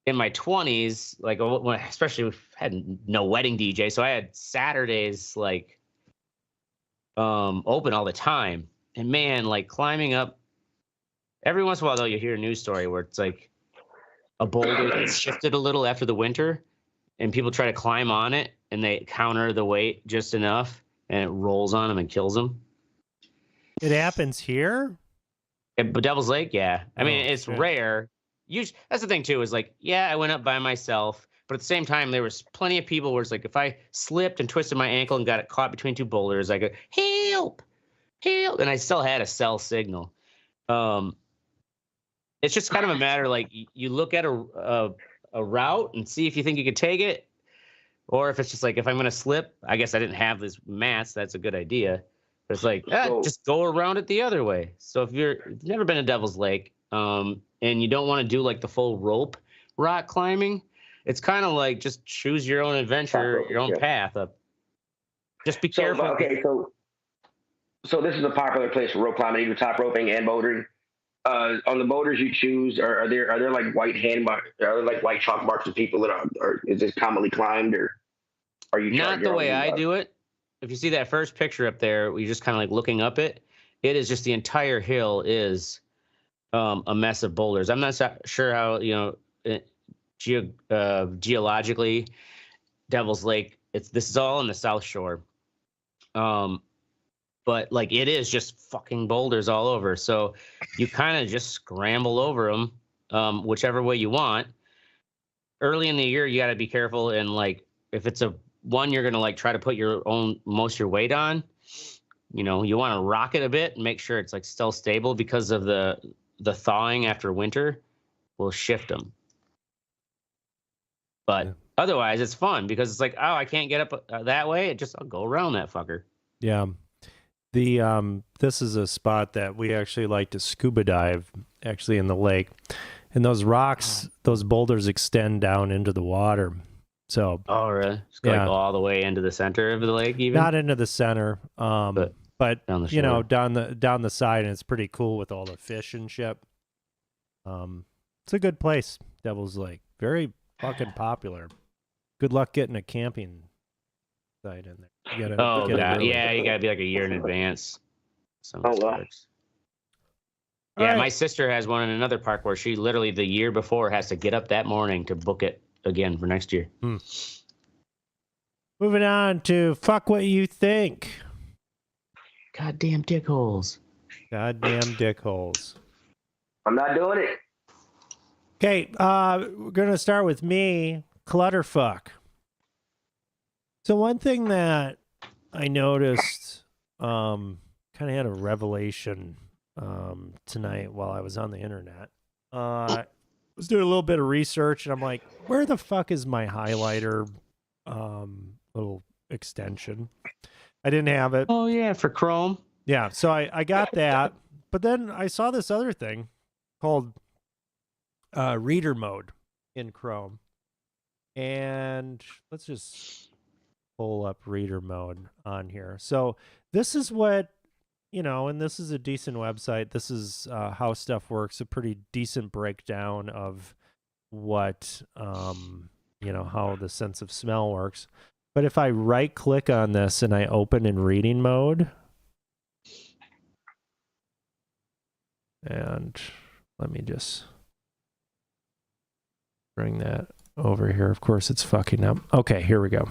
in my 20s, like especially if I had no wedding DJ. So I had Saturdays like open all the time. And man, like climbing up, every once in a while though, you hear a news story where it's like a boulder gets shifted a little after the winter and people try to climb on it and they counter the weight just enough and it rolls on them and kills them. It happens here? But Devil's Lake, yeah. I mean, it's rare. That's the thing too, is like, yeah, I went up by myself, but at the same time, there was plenty of people where it's like, if I slipped and twisted my ankle and got it caught between two boulders, I go, help, help. And I still had a cell signal. It's just kind of a matter, like you look at a route and see if you think you could take it. Or if it's just like, if I'm going to slip, I guess I didn't have this mats. That's a good idea. But it's like, just go around it the other way. So if you've never been to Devil's Lake, and you don't want to do like the full rope rock climbing, it's kind of like just choose your own adventure, your own path up. Just be careful. Okay, so this is a popular place for rope climbing, either top roping and bouldering. On the boulders you choose, are there like white are there like white chalk marks of people that are is this commonly climbed, or are you not the way I do it? If you see that first picture up there, we just kind of like looking up it is just the entire hill is a mess of boulders. I'm not sure how, geologically, Devil's Lake, this is all in the South Shore. But like it is just fucking boulders all over. So you kind of just scramble over them, whichever way you want. Early in the year, you got to be careful. And like, if it's one you're going to like try to put most of your weight on, you want to rock it a bit and make sure it's like still stable, because of the thawing after winter will shift them. But otherwise it's fun because it's like, oh, I can't get up that way. I'll go around that fucker. Yeah. This is a spot that we actually like to scuba dive actually in the lake, and those rocks, those boulders extend down into the water. So, really? It's like all the way into the center of the lake, even? Not into the center. But down the down the side, and it's pretty cool with all the fish and shit. It's a good place, Devil's Lake. Very fucking popular. Good luck getting a camping site in there. You gotta, you gotta be like a year in advance. Wow. Yeah, my sister has one in another park where she literally the year before has to get up that morning to book it again for next year. Moving on to fuck what you think. Goddamn dickholes. Goddamn dickholes. I'm not doing it. Okay, we're gonna start with me. Clutterfuck. So one thing that I noticed, kind of had a revelation tonight while I was on the internet. I was doing a little bit of research, and I'm like, where the fuck is my highlighter little extension? I didn't have it. Oh, yeah, for Chrome. Yeah, so I got that. But then I saw this other thing called reader mode in Chrome. And let's just pull up reader mode on here. So this is what, and this is a decent website. This is how stuff works, a pretty decent breakdown of what, how the sense of smell works. But if I right click on this and I open in reading mode, and let me just bring that over here. Of course, it's fucking up. Okay, here we go.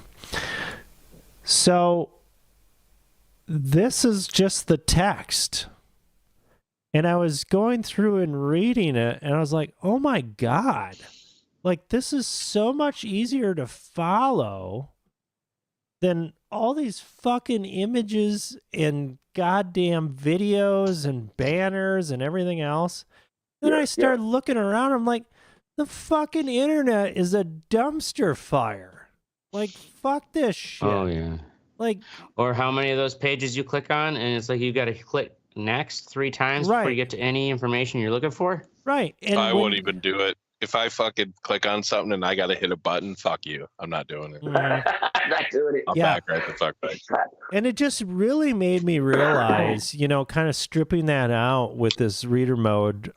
So this is just the text. And I was going through and reading it, and I was like, oh my God. Like, this is so much easier to follow than all these fucking images and goddamn videos and banners and everything else. Then I started looking around. I'm like, the fucking internet is a dumpster fire. Like, fuck this shit. Oh, yeah. Like, or how many of those pages you click on, and it's like you got to click next 3 times before Right. you get to any information you're looking for. right. And I when, won't even do it. If I fucking click on something and I gotta hit a button, fuck you. I'm not doing it. Mhm. Not doing it. I'll Yeah. back right the fuck back. And it just really made me realize, you know, kind of stripping that out with this reader mode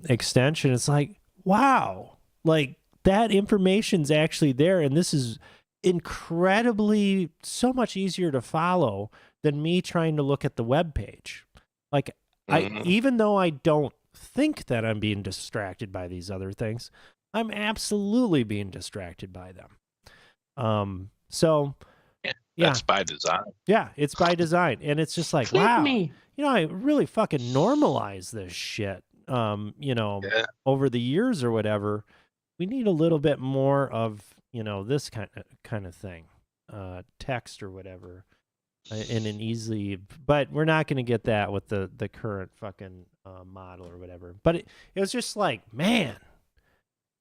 extension. It's like, wow, like that information's actually there. And this is incredibly so much easier to follow than me trying to look at the web page. Like, even though I don't think that I'm being distracted by these other things, I'm absolutely being distracted by them. So yeah, That's by design. yeah, it's by design, and it's just like, Click wow, me. you know, I really fucking normalize this shit. You know, Yeah. over the years or whatever, we need a little bit more of, you know, this kind of thing, text or whatever, in an easily. But we're not going to get that with the current fucking model or whatever. But it was just like, man,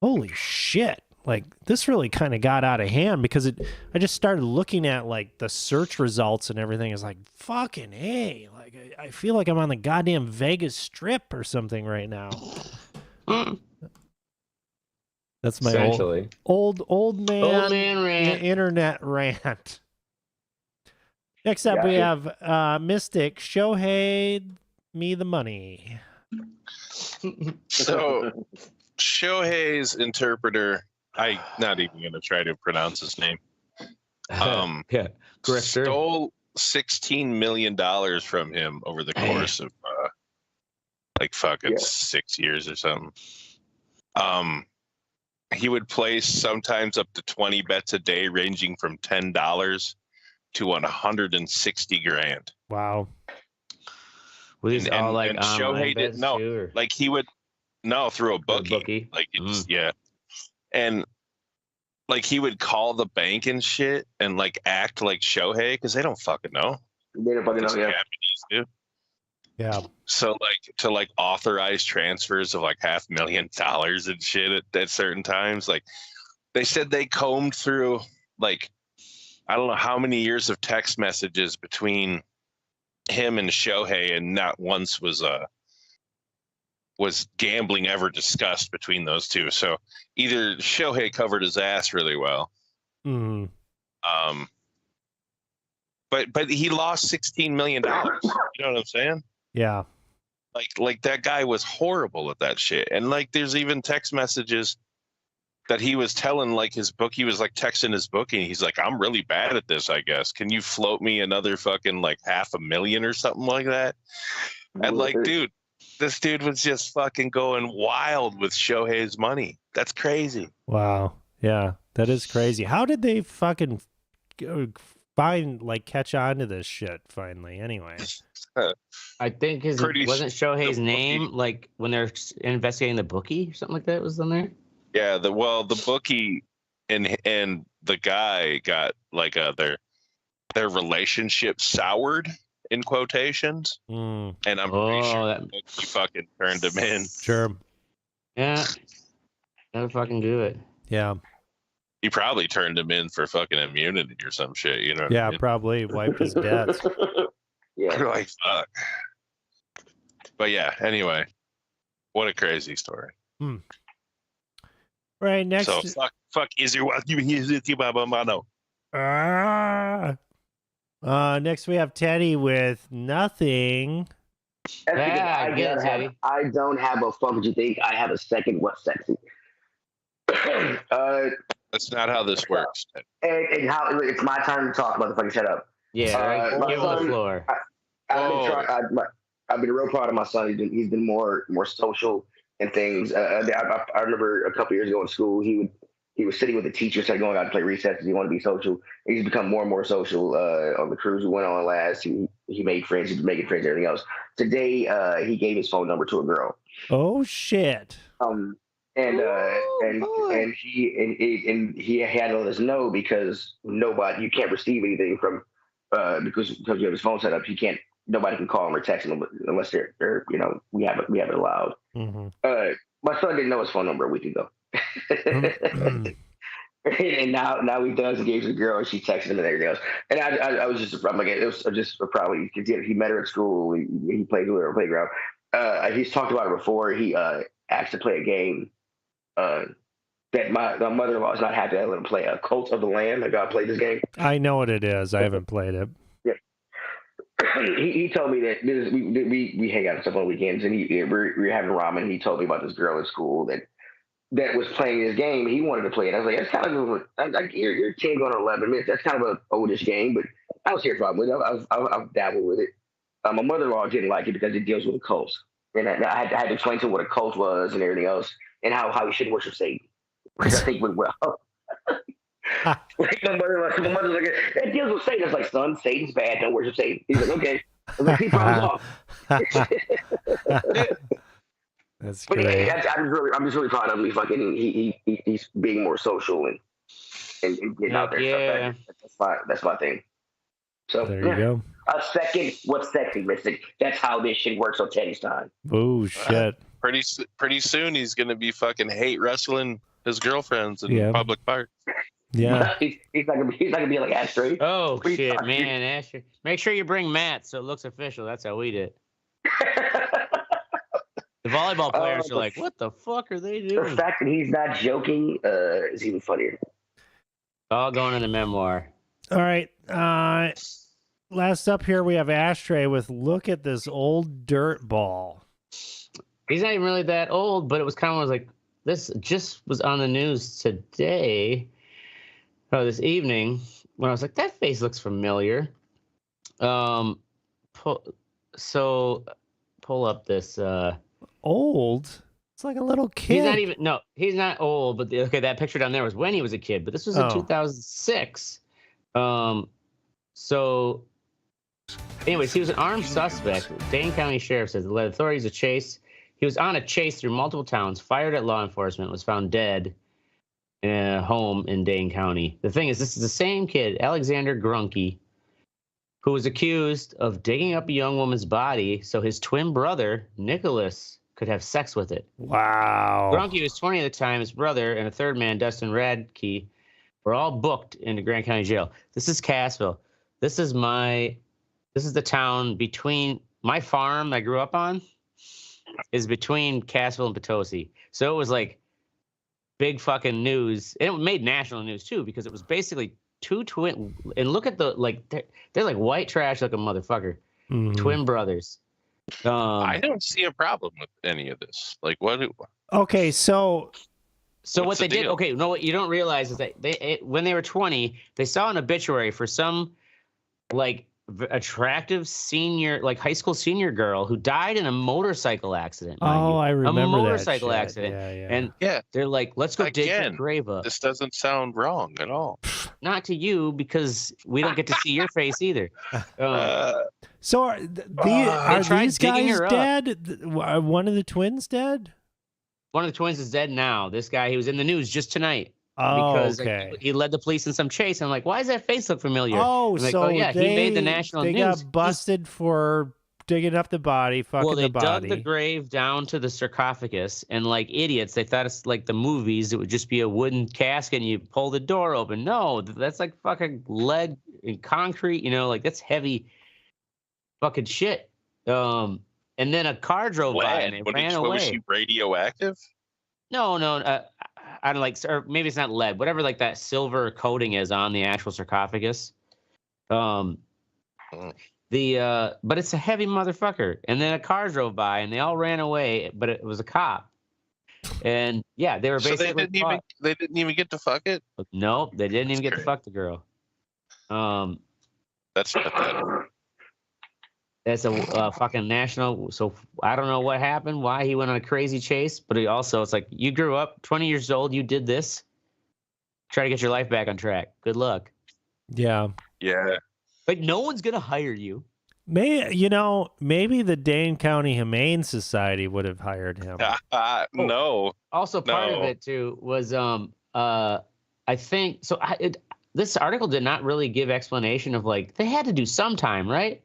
holy shit. Like, this really kind of got out of hand because I just started looking at like the search results and everything. Is like, fucking hey, like I feel like I'm on the goddamn Vegas Strip or something right now. That's my Essentially. old man rant. internet rant. Next up, we have Mystic Shohei me the money. So Shohei's interpreter, I'm not even gonna try to pronounce his name. Yeah, Grifter. Stole $16 million from him over the course of like fucking 6 years or something. He would place sometimes up to 20 bets a day, ranging from $10 to $160,000. Wow. Were these all like and Shohei didn't know. Or? Like he would through a bookie. Like it's and like he would call the bank and shit and like act like Shohei because they don't fucking know. They don't fucking know. Yeah. Japanese do. Yeah. So like to like authorize transfers of like $500,000 and shit at certain times. Like they said they combed through like I don't know how many years of text messages between him and Shohei, and not once was gambling ever discussed between those two. So either Shohei covered his ass really well. Mm. But he lost $16 million. You know what I'm saying? Yeah. Like that guy was horrible at that shit. And like there's even text messages that he was telling like his book. He was like texting his bookie. He's like, I'm really bad at this, I guess. Can you float me another fucking like $500,000 or something like that? And like, dude, this dude was just fucking going wild with Shohei's money. That's crazy. Wow. Yeah, that is crazy. How did they fucking catch on to this shit finally? Anyway, I think wasn't Shohei's name like when they're investigating the bookie or something like that was on there. Yeah, the bookie and the guy got like their relationship soured in quotations, and I'm pretty sure the bookie fucking turned him in. Sure. Yeah, that would fucking do it. Yeah. He probably turned him in for fucking immunity or some shit, you know? Yeah, probably wiped his debts. Yeah. Like fuck. But yeah, anyway, what a crazy story. Right, next. So fuck is your what you no. Next we have Teddy with nothing. That's because I don't have a fuck what you think. I have a second what's sexy. That's not how this works. And how it's my time to talk, motherfucker. Shut up. Yeah, give him the floor. I've been real proud of my son. He's been more social and things. I remember a couple years ago in school, he was sitting with the teacher, started going out to play recess because he wanted to be social. And he's become more and more social on the cruise we went on last. He made friends. He's making friends and everything else. Today, he gave his phone number to a girl. Oh shit. He had to let us know because you can't receive anything from because you have his phone set up. Nobody can call him or text him unless they're we have it allowed. Mm-hmm. My son didn't know his phone number a week ago. And now he does engage with a girl, and she texts him and everything else. And I was just, I'm like, it was just probably because he met her at school. He played with her on the playground. He's talked about it before. He asked to play a game that my mother-in-law is not happy I let him play. Cult of the Lamb. I got to play this game. I know what it is. I haven't played it. Yeah. he told me that we hang out and stuff on weekends, and we're having ramen. And he told me about this girl in school that was playing this game. He wanted to play it. I was like, that's kind of you're 10 going on 11 minutes. That's kind of an oldish game, but I was here for it. I've dabbled with it. My mother-in-law didn't like it because it deals with a cult, and I had to explain to her what a cult was and everything else, and how you should worship Satan, which I think went well. Like my mother's like, that deals with Satan. It's like, son, Satan's bad. Don't worship Satan. He's like, okay. I was like, see, problems off. That's But great. yeah, I'm just really proud of him. He's being more social and getting out there. Yeah. That's my thing. So There you go. A second, what's sexy, Mystic? That's how this shit works on Teddy's time. Oh shit. Pretty soon he's gonna be fucking hate wrestling his girlfriends in public parks. Yeah. he's not gonna be like Astray. Oh shit, man, Asher. Make sure you bring Matt so it looks official. That's how we did. The volleyball players are like, what the fuck are they The doing? fact that he's not joking is even funnier. All going in the memoir. All right. Last up here we have Ashtray with look at this old dirt ball. He's not even really that old, but it was kind of like this just was on the news today, or this evening, when I was like, that face looks familiar. Pull up this. Old? It's like a little kid. He's not old, but that picture down there was when he was a kid, but this was in 2006. So anyways, he was an armed suspect. Dane County Sheriff says led authorities a chase. He was on a chase through multiple towns, fired at law enforcement, was found dead in a home in Dane County. The thing is, this is the same kid, Alexander Grunke, who was accused of digging up a young woman's body so his twin brother, Nicholas, could have sex with it. Wow. Grunke was 20 at the time. His brother and a third man, Dustin Radke, were all booked into Grant County Jail. This is Cassville. This is the town between my farm I grew up on is between Cassville and Potosi. So it was like big fucking news. And it made national news too, because it was basically two twin, and look at the, like, they're like white trash like a motherfucker. Mm-hmm. Twin brothers. I don't see a problem with any of this. Like, what? Okay, so what they did, okay, no, what you don't realize is that when they were 20, they saw an obituary for some like attractive senior, like high school senior girl who died in a motorcycle accident. I remember a motorcycle that accident. Yeah. And they're like, let's go dig her grave up. This doesn't sound wrong at all. Not to you, because we don't get to see your face either. So are these guys dead? One of the twins dead? One of the twins is dead now. This guy, he was in the news just tonight. Oh, because okay. He led the police in some chase. I'm like, why does that face look familiar? Oh, like, so yeah, he made the national news. They got busted for digging up the body, fucking the body. Well, they dug the grave down to the sarcophagus, and like idiots, they thought it's like the movies. It would just be a wooden casket, and you pull the door open. No, that's like fucking lead and concrete. Like that's heavy fucking shit. And then a car drove by and it ran away. Was she radioactive? No. I don't like, or maybe it's not lead, whatever like that silver coating is on the actual sarcophagus. But it's a heavy motherfucker. And then a car drove by and they all ran away, but it was a cop. And yeah, they were basically. So they didn't even get to fuck it? Nope, they didn't even get to fuck the girl. That's pathetic. That's a fucking national. So I don't know what happened, why he went on a crazy chase, but it's like, you grew up 20 years old, you did this. Try to get your life back on track. Good luck. Yeah. Yeah. Like, no one's going to hire you. Maybe the Dane County Humane Society would have hired him. No. Also, part of it too was, I think so. This article did not really give explanation of like they had to do some time, right?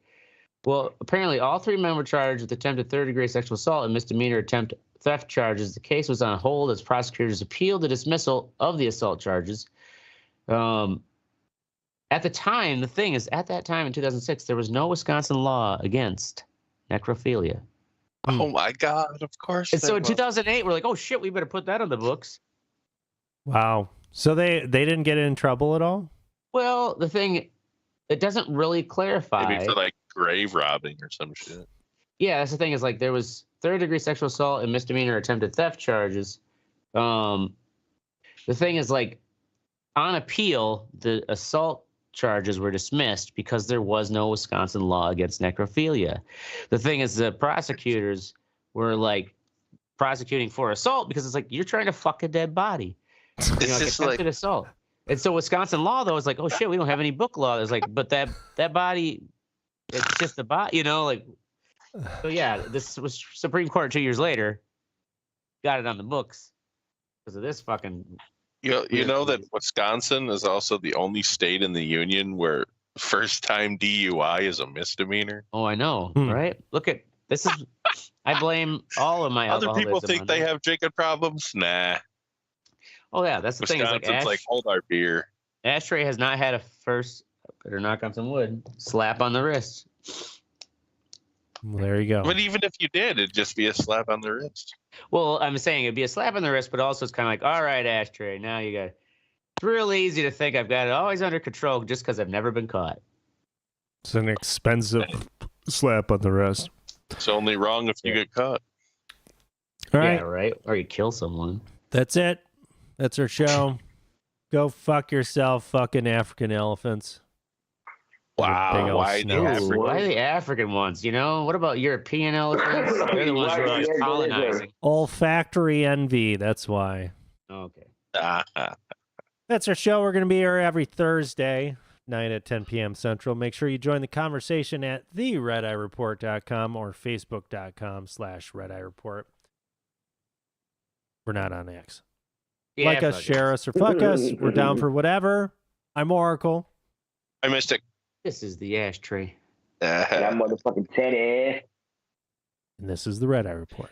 Well, apparently all three men were charged with attempted third-degree sexual assault and misdemeanor attempt theft charges. The case was on hold as prosecutors appealed the dismissal of the assault charges. At the time, the thing is, at that time in 2006, there was no Wisconsin law against necrophilia. Oh my God! Of course. And so in there was. 2008, we're like, oh shit, we better put that on the books. Wow. So they didn't get in trouble at all? Well, the thing, it doesn't really clarify. Maybe for like grave robbing or some shit. Yeah, that's the thing is like there was third-degree sexual assault and misdemeanor attempted theft charges. The thing is like on appeal, the assault charges were dismissed because there was no Wisconsin law against necrophilia. The thing is the prosecutors were like prosecuting for assault because it's like you're trying to fuck a dead body. It's Like just attempted assault. And so Wisconsin law though is like, oh shit, we don't have any book law. It's like, but that body, it's just a body, like. So yeah, this was Supreme Court 2 years later, got it on the books because of this fucking. You know that Wisconsin is also the only state in the union where first-time DUI is a misdemeanor. Oh, I know, right? Look at this is. I blame all of my Other people alcoholism think on they that. have drinking problems. Nah. Oh yeah, that's the thing. Wisconsin's Is like, hold our beer. Ashtray has not had a first. Better knock on some wood. Slap on the wrist. Well, there you go. But even if you did, it'd just be a slap on the wrist. Well, I'm saying it'd be a slap on the wrist, but also it's kind of like, all right, Ashtray, now you got. It's really easy to think I've got it always under control just because I've never been caught. It's an expensive slap on the wrist. It's only wrong if you get caught. All right. Yeah, right. Or you kill someone. That's it. That's our show. Go fuck yourself, fucking African elephants. Wow. Why the Ooh, why the African ones? What about European elephants? They're the ones who are always colonizing. Olfactory envy. That's why. Okay. That's our show. We're going to be here every Thursday night at 10 p.m. Central. Make sure you join the conversation at theredeyereport.com or facebook.com/redeyereport. We're not on X. Yeah, like us, share us, or fuck us. We're down for whatever. I'm Oracle. I missed it. This is the Ashtray. And I'm motherfucking Teddy. And this is the Red Eye Report.